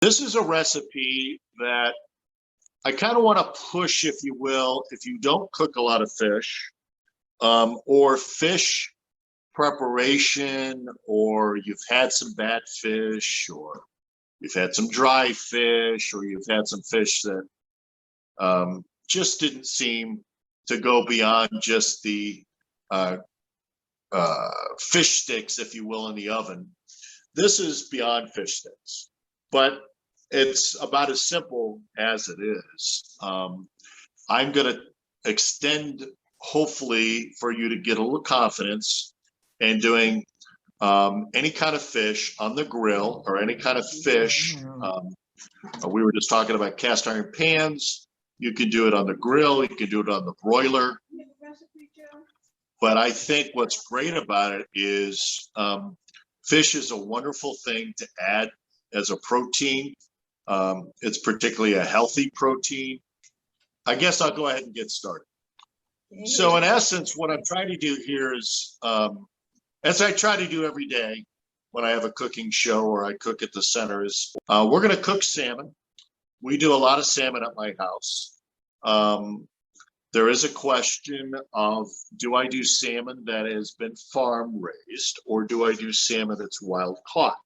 This is a recipe that I kind of want to push, if you will, if you don't cook a lot of fish, or fish preparation, or you've had some bad fish, or you've had some dry fish, or you've had some fish that just didn't seem to go beyond just the fish sticks, if you will, in the oven. This is beyond fish sticks, but it's about as simple as it is. I'm going to extend, hopefully, for you to get a little confidence in doing any kind of fish on the grill, or any kind of fish. We were just talking about cast iron pans. You can do it on the grill. You can do it on the broiler. But I think what's great about it is fish is a wonderful thing to add as a protein. It's particularly a healthy protein. I guess I'll go ahead and get started. So in essence, what I'm trying to do here is, as I try to do every day when I have a cooking show or I cook at the center, is we're going to cook salmon. We do a lot of salmon at my house. There is a question of, do I do salmon that has been farm raised, or do I do salmon that's wild caught?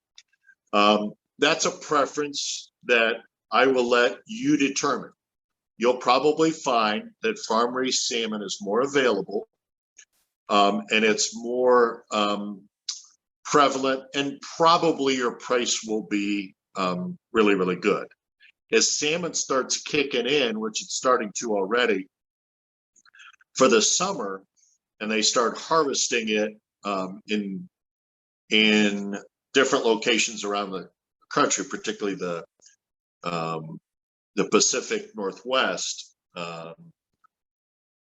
That's a preference that I will let you determine. You'll probably find that farm raised salmon is more available, and it's more prevalent, and probably your price will be really, really good. As salmon starts kicking in, which it's starting to already, for the summer, and they start harvesting it in different locations around the country, particularly the Pacific Northwest,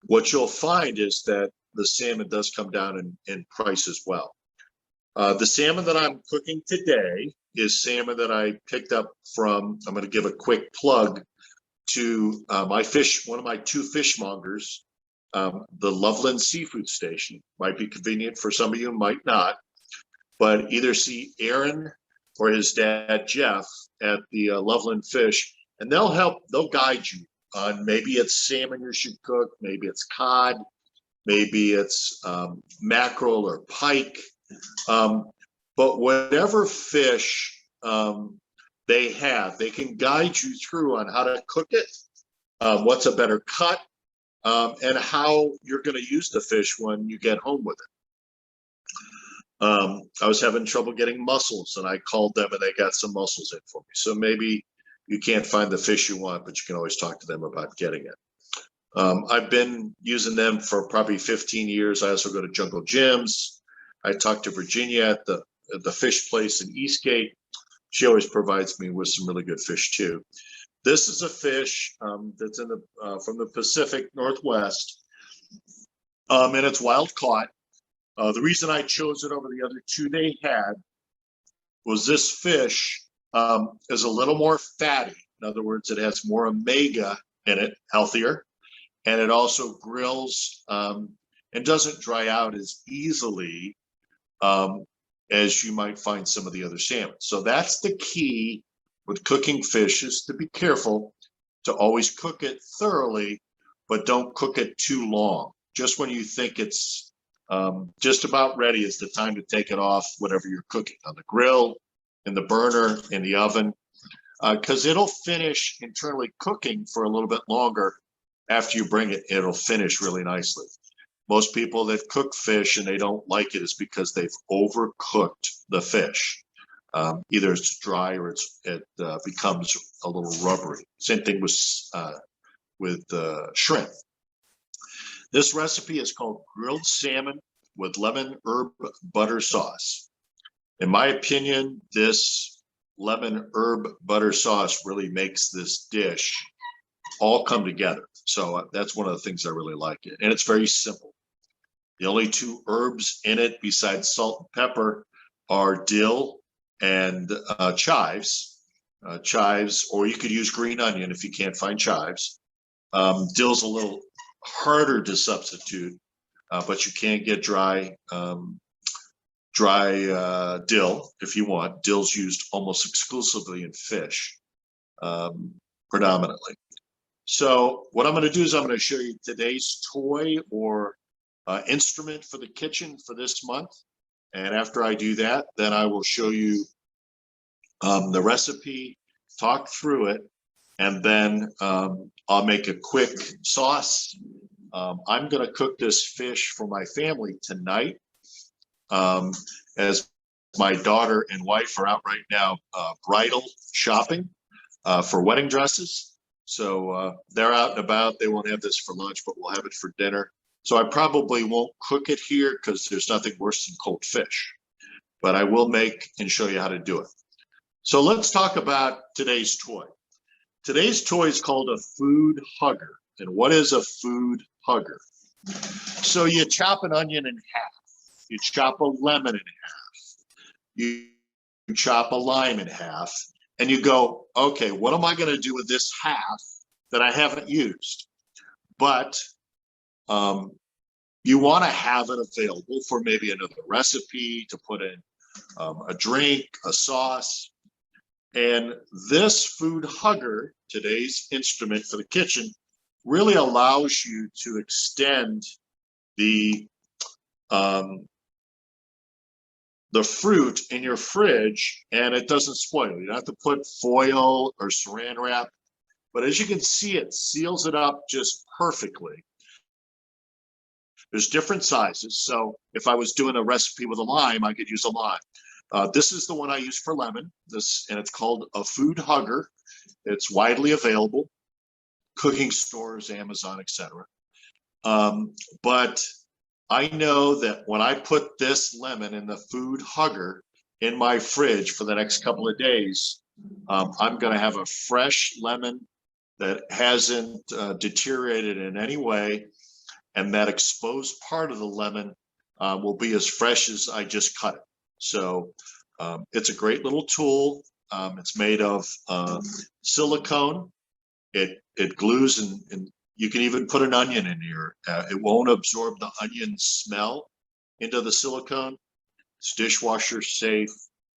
what you'll find is that the salmon does come down in price as well. The salmon that I'm cooking today is salmon that I picked up from, I'm going to give a quick plug to one of my two fishmongers, the Loveland Seafood Station. Might be convenient for some of you, might not, but either see Aaron or his dad, Jeff, at the Loveland Fish, and they'll guide you on, maybe it's salmon you should cook, maybe it's cod, maybe it's mackerel or pike. But whatever fish they have, they can guide you through on how to cook it, what's a better cut, and how you're going to use the fish when you get home with it. I was having trouble getting mussels, and I called them and they got some mussels in for me. So maybe you can't find the fish you want, but you can always talk to them about getting it. I've been using them for probably 15 years. I also go to Jungle Jim's. I talked to Virginia at the fish place in Eastgate. She always provides me with some really good fish too. This is a fish that's in from the Pacific Northwest, and it's wild caught. The reason I chose it over the other two they had was this fish is a little more fatty. In other words, it has more omega in it, healthier, and it also grills and doesn't dry out as easily as you might find some of the other salmon. So that's the key with cooking fish, is to be careful to always cook it thoroughly, but don't cook it too long. Just when you think it's just about ready is the time to take it off, whatever you're cooking, on the grill, in the burner, in the oven, because it'll finish internally cooking for a little bit longer. After you bring it, it'll finish really nicely. Most people that cook fish and they don't like it is because they've overcooked the fish. Either it's dry or it becomes a little rubbery. Same thing with shrimp. This recipe is called grilled salmon with lemon herb butter sauce. In my opinion, this lemon herb butter sauce really makes this dish all come together. So that's one of the things I really like it. And it's very simple. The only two herbs in it besides salt and pepper are dill and chives. Chives, or you could use green onion if you can't find chives. Dill's a little harder to substitute, but you can get dry dill if you want. Dill's used almost exclusively in fish. predominantly. So what I'm going to do is I'm going to show you today's toy or instrument for the kitchen for this month. And after I do that, then I will show you the recipe, talk through it, and then I'll make a quick sauce. I'm going to cook this fish for my family tonight, as my daughter and wife are out right now bridal shopping for wedding dresses. So they're out and about. They won't have this for lunch, but we'll have it for dinner. So I probably won't cook it here because there's nothing worse than cold fish, but I will make and show you how to do it. So let's talk about today's toy. Today's toy is called a food hugger. And what is a food hugger? So you chop an onion in half. You chop a lemon in half. You chop a lime in half. And you go, okay, what am I going to do with this half that I haven't used? But you want to have it available for maybe another recipe to put in a drink, a sauce. And this food hugger, today's instrument for the kitchen, really allows you to extend the fruit in your fridge, and it doesn't spoil. You don't have to put foil or saran wrap, but as you can see, it seals it up just perfectly. There's different sizes. So if I was doing a recipe with a lime, I could use a lime. This is the one I use for lemon. And it's called a food hugger. It's widely available, cooking stores, Amazon, etc. But I know that when I put this lemon in the food hugger in my fridge for the next couple of days, I'm going to have a fresh lemon that hasn't deteriorated in any way. And that exposed part of the lemon will be as fresh as I just cut it. So it's a great little tool. It's made of silicone. It glues, and you can even put an onion in here. It won't absorb the onion smell into the silicone. It's dishwasher safe.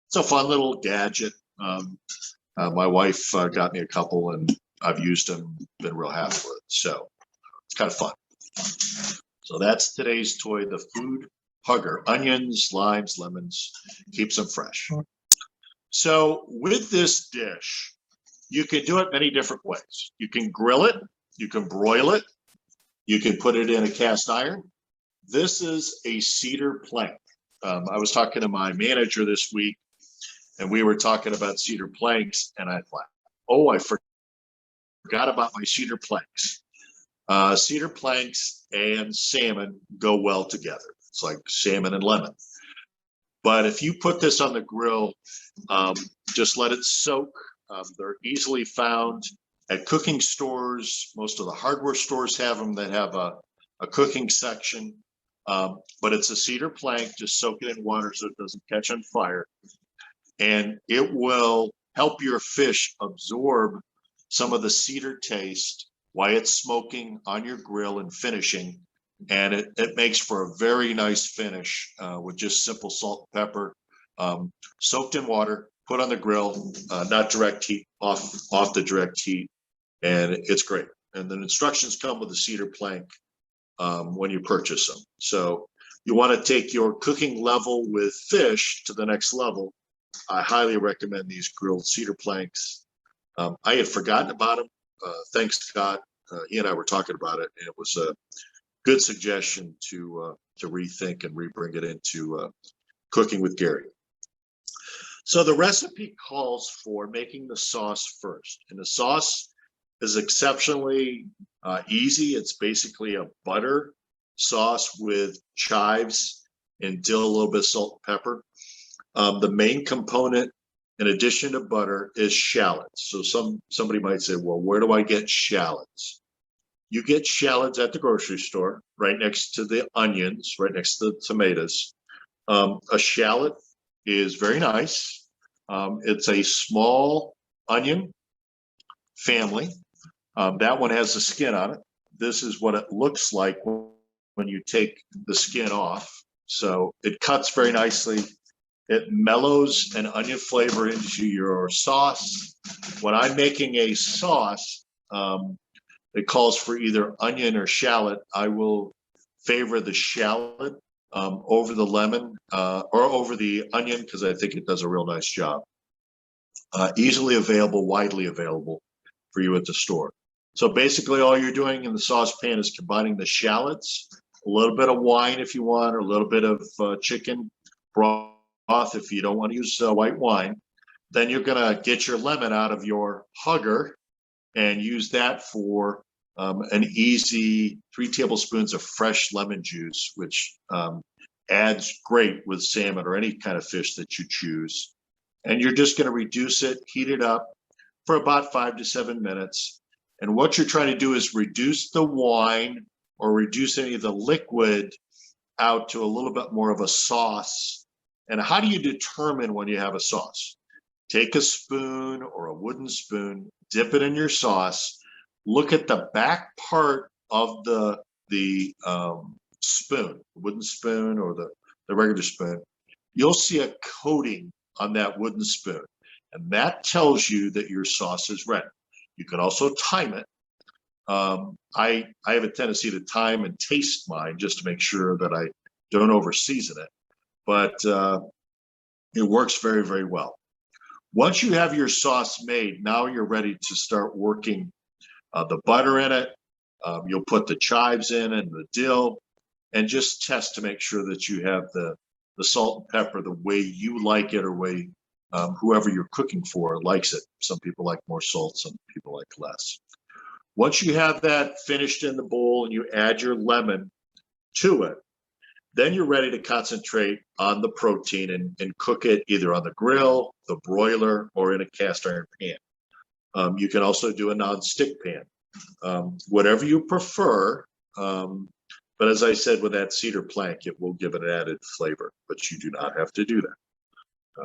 It's a fun little gadget. My wife got me a couple, and I've used them, been real happy with it. So it's kind of fun. So that's today's toy, the food hugger. Onions, limes, lemons, keeps them fresh. So with this dish, you can do it many different ways. You can grill it, you can broil it, you can put it in a cast iron. This is a cedar plank. I was talking to my manager this week, and we were talking about cedar planks, and I thought, oh, I forgot about my cedar planks. Cedar planks and salmon go well together. It's like salmon and lemon. But if you put this on the grill, just let it soak. They're easily found at cooking stores. Most of the hardware stores have them that have a cooking section. But it's a cedar plank. Just soak it in water so it doesn't catch on fire. And it will help your fish absorb some of the cedar taste while it's smoking on your grill and finishing. And it makes for a very nice finish with just simple salt and pepper, soaked in water, put on the grill, not direct heat, off the direct heat, and it's great. And the instructions come with a cedar plank when you purchase them. So you want to take your cooking level with fish to the next level. I highly recommend these grilled cedar planks. I had forgotten about them. Thanks to God, he and I were talking about it, and it was a good suggestion to rethink and rebring it into cooking with Gary. So the recipe calls for making the sauce first, and the sauce is exceptionally easy. It's basically a butter sauce with chives and dill, a little bit of salt and pepper. The main component, in addition to butter, is shallots. So somebody might say, well, where do I get shallots? You get shallots at the grocery store, right next to the onions, right next to the tomatoes. A shallot is very nice. It's a small onion family. That one has the skin on it. This is what it looks like when you take the skin off. So it cuts very nicely. It mellows an onion flavor into your sauce. When I'm making a sauce, it calls for either onion or shallot. I will favor the shallot over the lemon or over the onion because I think it does a real nice job. Easily available, widely available for you at the store. So basically all you're doing in the saucepan is combining the shallots, a little bit of wine if you want, or a little bit of chicken broth if you don't want to use white wine. Then you're going to get your lemon out of your hugger and use that for an easy 3 tablespoons of fresh lemon juice, which adds great with salmon or any kind of fish that you choose. And you're just going to reduce it, heat it up for about 5 to 7 minutes. And what you're trying to do is reduce the wine or reduce any of the liquid out to a little bit more of a sauce. And how do you determine when you have a sauce? Take a spoon or a wooden spoon, dip it in your sauce, look at the back part of the spoon, the wooden spoon or the regular spoon. You'll see a coating on that wooden spoon, and that tells you that your sauce is ready. You can also time it. I have a tendency to time and taste mine just to make sure that I don't over season it, but it works very, very well. Once you have your sauce made, now you're ready to start working the butter in it. You'll put the chives in and the dill and just test to make sure that you have the salt and pepper the way you like it or way whoever you're cooking for likes it. Some people like more salt, some people like less. Once you have that finished in the bowl and you add your lemon to it, then you're ready to concentrate on the protein and cook it either on the grill, the broiler, or in a cast iron pan. You can also do a non-stick pan, whatever you prefer. But as I said, with that cedar plank, it will give it an added flavor, but you do not have to do that.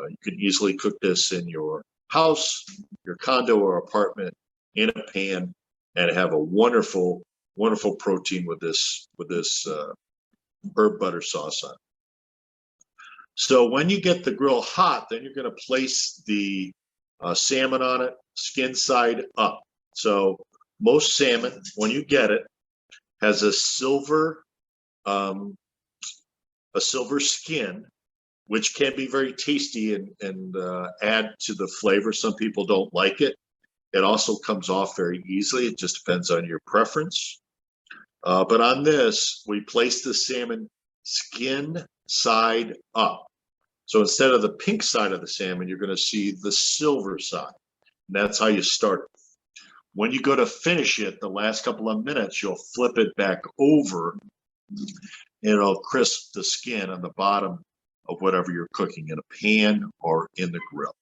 You can easily cook this in your house, your condo or apartment in a pan and have a wonderful, wonderful protein with this herb butter sauce on. So when you get the grill hot, then you're going to place the salmon on it, skin side up. So most salmon, when you get it, has a silver skin, which can be very tasty and add to the flavor. Some people don't like it. It also comes off very easily. It just depends on your preference. But on this, we place the salmon skin side up. So instead of the pink side of the salmon, you're going to see the silver side. And that's how you start it. When you go to finish it, the last couple of minutes, you'll flip it back over and it'll crisp the skin on the bottom of whatever you're cooking in a pan or in the grill.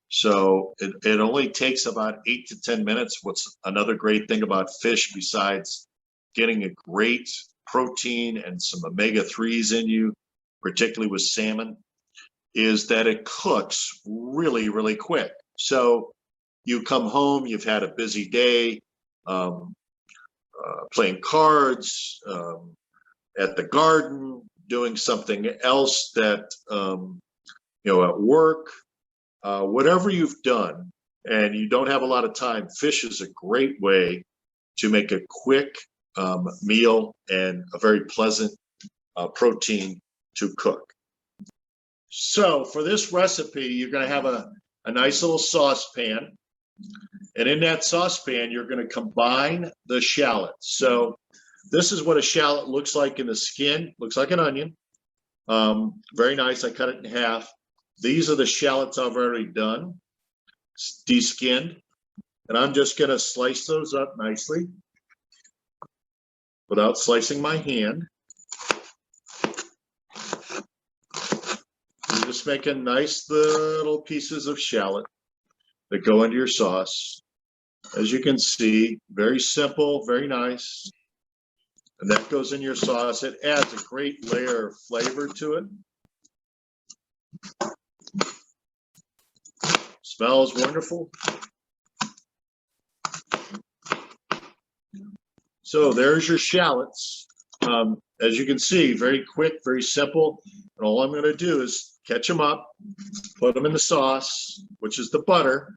So it only takes about 8 to 10 minutes. What's another great thing about fish, besides getting a great protein and some omega-3s in you, particularly with salmon, is that it cooks really, really quick. So you come home, you've had a busy day, playing cards, at the garden, doing something else that, at work, whatever you've done, and you don't have a lot of time, fish is a great way to make a quick meal and a very pleasant protein to cook. So for this recipe, you're going to have a nice little saucepan. And in that saucepan, you're going to combine the shallots. So this is what a shallot looks like in the skin. Looks like an onion. Very nice. I cut it in half. These are the shallots I've already done, de-skinned. And I'm just going to slice those up nicely without slicing my hand. I'm just making nice little pieces of shallot that go into your sauce. As you can see, very simple, very nice. And that goes in your sauce. It adds a great layer of flavor to it. Smells wonderful. So there's your shallots. As you can see, very quick, very simple. And all I'm going to do is catch them up, put them in the sauce, which is the butter,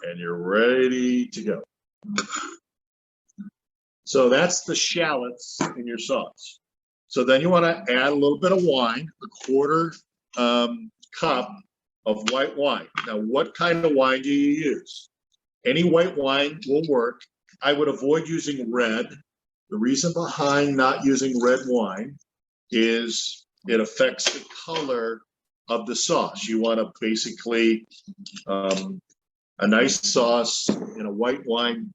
and you're ready to go. So that's the shallots in your sauce. So then you want to add a little bit of wine, a quarter cup of white wine. Now, what kind of wine do you use? Any white wine will work. I would avoid using red. The reason behind not using red wine is it affects the color of the sauce. You want to basically, a nice sauce in a white wine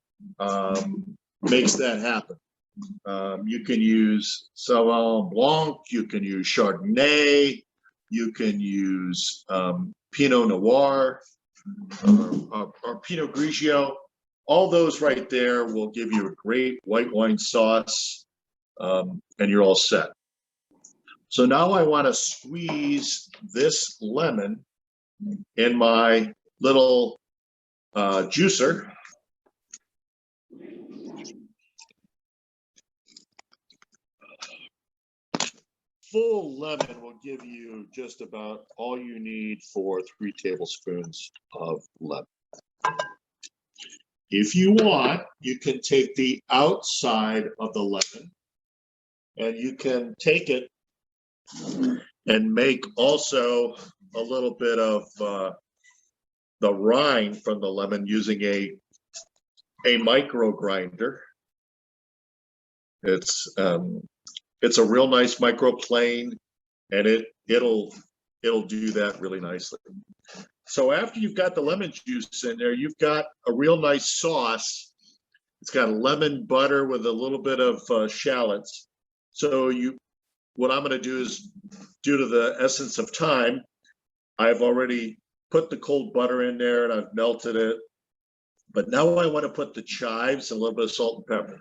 makes that happen. You can use Sauvignon Blanc, you can use Chardonnay, you can use Pinot Noir or Pinot Grigio. All those right there will give you a great white wine sauce, and you're all set. So now I want to squeeze this lemon in my little juicer. Full lemon will give you just about all you need for 3 tablespoons of lemon. If you want, you can take the outside of the lemon and you can take it and make also a little bit of the rind from the lemon using a micro grinder. It's a real nice micro plane, and it'll do that really nicely. So after you've got the lemon juice in there, you've got a real nice sauce. It's got lemon butter with a little bit of shallots. So what I'm going to do is, due to the essence of time, I've already put the cold butter in there and I've melted it. But now I want to put the chives and a little bit of salt and pepper.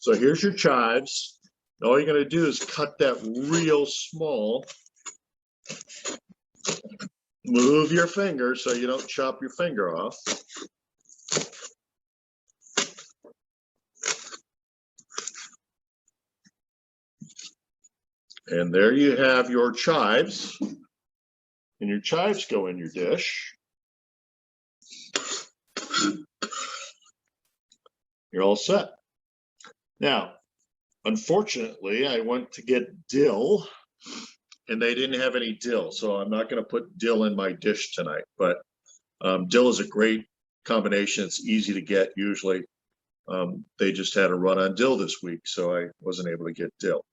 So here's your chives. All you're going to do is cut that real small. Move your finger so you don't chop your finger off. And there you have your chives. And your chives go in your dish. You're all set. Now, unfortunately, I went to get dill, and they didn't have any dill, so I'm not going to put dill in my dish tonight. But dill is a great combination. It's easy to get usually. They just had a run on dill this week, so I wasn't able to get dill.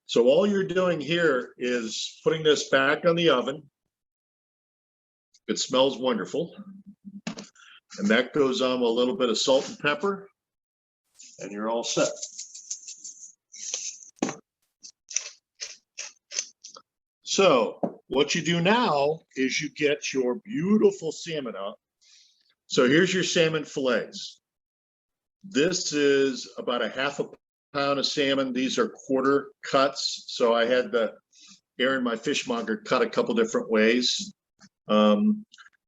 So all you're doing here is putting this back on the oven. It smells wonderful. And that goes on with a little bit of salt and pepper, and you're all set. So what you do now is you get your beautiful salmon out. So here's your salmon fillets. This is about a half a pound of salmon. These are quarter cuts. So I had Aaron, my fishmonger, cut a couple different ways.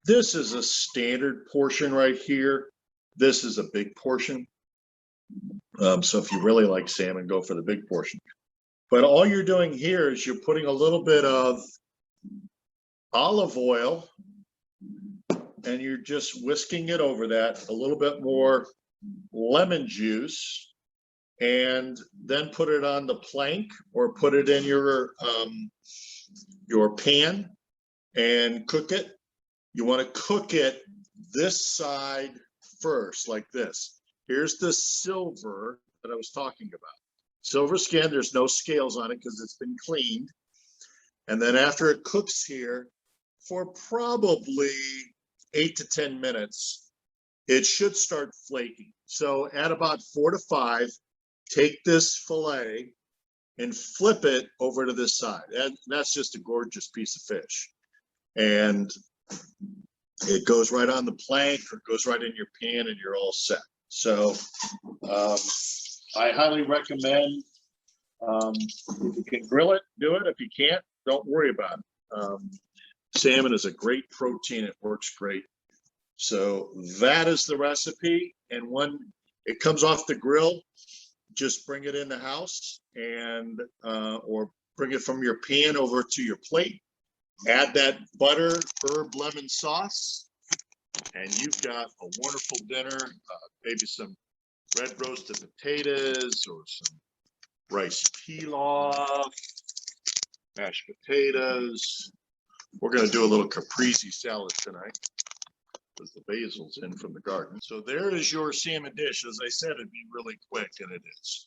This is a standard portion right here. This is a big portion. So if you really like salmon, go for the big portion. But all you're doing here is you're putting a little bit of olive oil and you're just whisking it over that, a little bit more lemon juice, and then put it on the plank or put it in your pan and cook it. You want to cook it this side first, like this. Here's the silver that I was talking about. Silver skin, there's no scales on it because it's been cleaned. And then after it cooks here for probably 8 to 10 minutes, it should start flaking. So at about 4 to 5, take this fillet and flip it over to this side. And that's just a gorgeous piece of fish. And it goes right on the plank or it goes right in your pan and you're all set. So I highly recommend, if you can grill it, do it. If you can't, don't worry about it. Salmon is a great protein. It works great. So that is the recipe. And when it comes off the grill, just bring it in the house and or bring it from your pan over to your plate. Add that butter, herb, lemon sauce, and you've got a wonderful dinner. Maybe some red roasted potatoes or some rice pilaf, mashed potatoes. We're going to do a little caprese salad tonight because the basil's in from the garden. So there is your salmon dish. As I said, it'd be really quick, and it is.